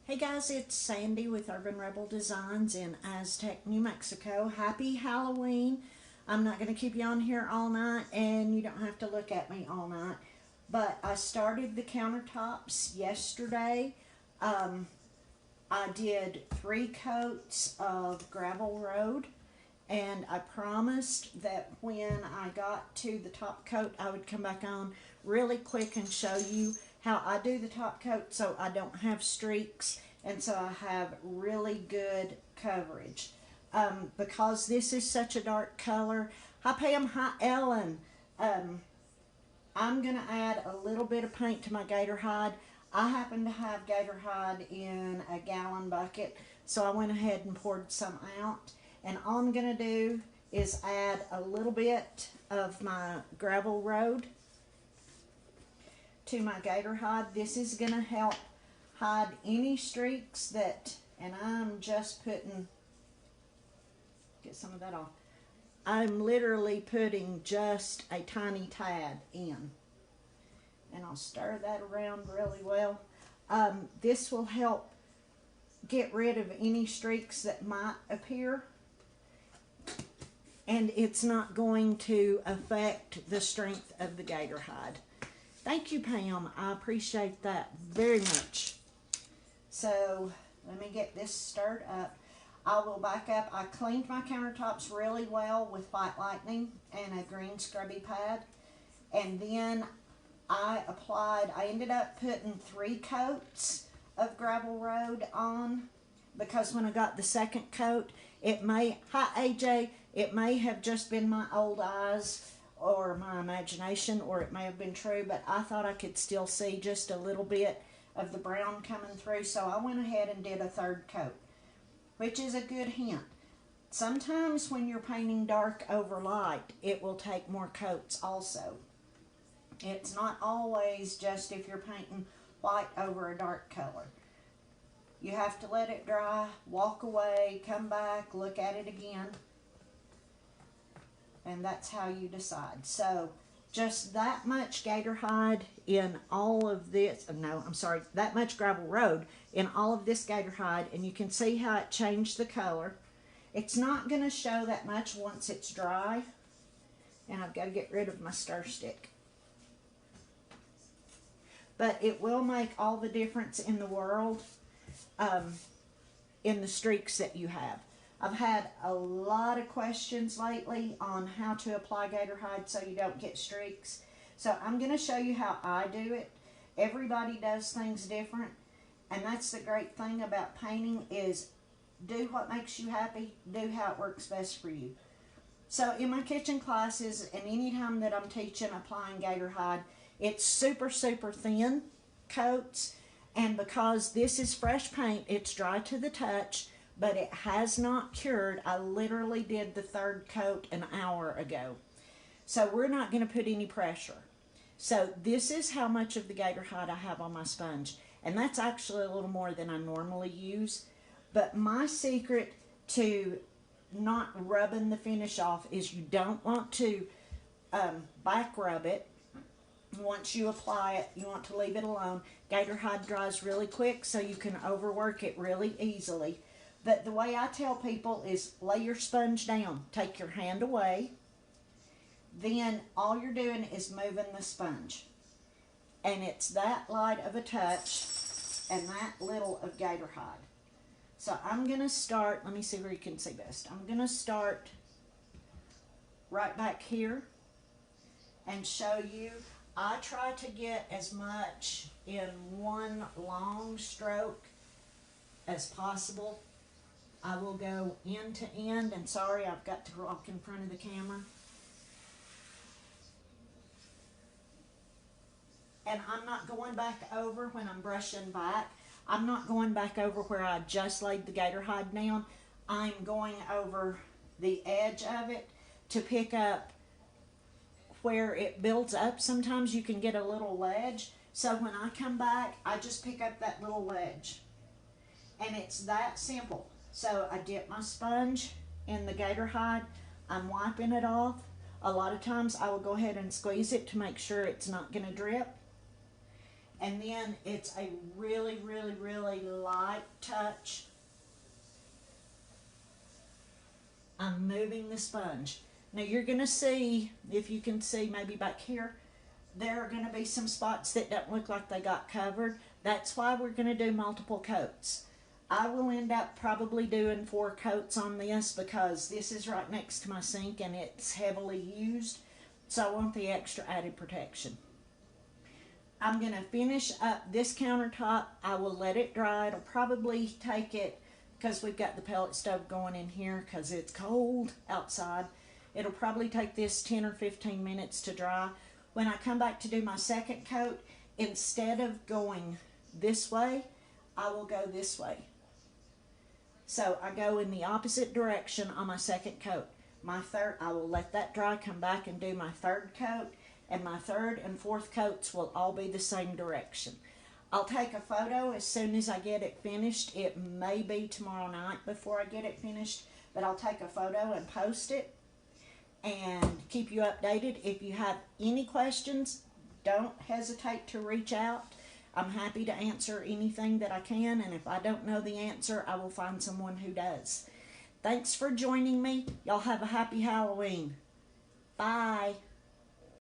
Hey guys, it's Sandy with Urban Rebel Designs in Aztec, New Mexico. Happy Halloween. I'm not going to keep you on here all night, and you don't have to look at me all night. But I started the countertops yesterday. I did 3 coats of gravel road, and I promised that when I got to the top coat I would come back on really quick and show you how I do the top coat so I don't have streaks and so I have really good coverage. Because this is such a dark color, hi Pam, hi Ellen, I'm going to add a little bit of paint to my gator hide. I happen to have gator hide in a gallon bucket, so I went ahead and poured some out. And all I'm going to do is add a little bit of my gravel road to my gator hide. This is going to help hide any streaks that, and I'm just putting, get some of that off. I'm literally putting just a tiny tad in. And I'll stir that around really well. This will help get rid of any streaks that might appear. And it's not going to affect the strength of the gator hide. Thank you, Pam. I appreciate that very much. So let me get this stirred up. I will back up. I cleaned my countertops really well with White Lightning and a green scrubby pad. And then I ended up putting 3 coats of gravel road on, because when I got the second coat, it may, hi AJ, it may have just been my old eyes or my imagination, or it may have been true, but I thought I could still see just a little bit of the brown coming through, so I went ahead and did a 3rd coat, which is a good hint. Sometimes when you're painting dark over light, it will take more coats also. It's not always just if you're painting white over a dark color. You have to let it dry, walk away, come back, look at it again, and that's how you decide. So just that much gator hide in all of this, that much gravel road in all of this gator hide, and you can see how it changed the color. It's not going to show that much once it's dry, and I've got to get rid of my stir stick. But it will make all the difference in the world in the streaks that you have. I've had a lot of questions lately on how to apply gator hide so you don't get streaks. So I'm going to show you how I do it. Everybody does things different, and that's the great thing about painting, is do what makes you happy, do how it works best for you. So in my kitchen classes and anytime that I'm teaching applying gator hide, it's super, super thin coats, and because this is fresh paint, it's dry to the touch, but it has not cured. I literally did the 3rd coat an hour ago. So we're not going to put any pressure. So this is how much of the gator hide I have on my sponge, and that's actually a little more than I normally use. But my secret to not rubbing the finish off is you don't want to back rub it. Once you apply it, you want to leave it alone. Gator hide dries really quick, so you can overwork it really easily. But the way I tell people is lay your sponge down, take your hand away, then all you're doing is moving the sponge. And it's that light of a touch and that little of gator hide. So I'm going to start, let me see where you can see best. I'm going to start right back here and show you. I try to get as much in one long stroke as possible. I will go end to end, and sorry, I've got to walk in front of the camera. And I'm not going back over when I'm brushing back. I'm not going back over where I just laid the gator hide down. I'm going over the edge of it to pick up where it builds up. Sometimes you can get a little ledge. So when I come back, I just pick up that little ledge. And it's that simple. So I dip my sponge in the gator hide. I'm wiping it off. A lot of times I will go ahead and squeeze it to make sure it's not going to drip. And then it's a really, really, really light touch. I'm moving the sponge. Now you're going to see, if you can see maybe back here, there are going to be some spots that don't look like they got covered. That's why we're going to do multiple coats. I will end up probably doing 4 coats on this because this is right next to my sink and it's heavily used. So I want the extra added protection. I'm going to finish up this countertop. I will let it dry. It'll probably take it, because we've got the pellet stove going in here because it's cold outside. It'll probably take this 10 or 15 minutes to dry. When I come back to do my second coat, instead of going this way, I will go this way. So I go in the opposite direction on my second coat. My third, I will let that dry, come back and do my third coat, and my third and fourth coats will all be the same direction. I'll take a photo as soon as I get it finished. It may be tomorrow night before I get it finished, but I'll take a photo and post it and keep you updated. If you have any questions, don't hesitate to reach out. I'm happy to answer anything that I can, and if I don't know the answer, I will find someone who does. Thanks for joining me. Y'all have a happy Halloween. Bye.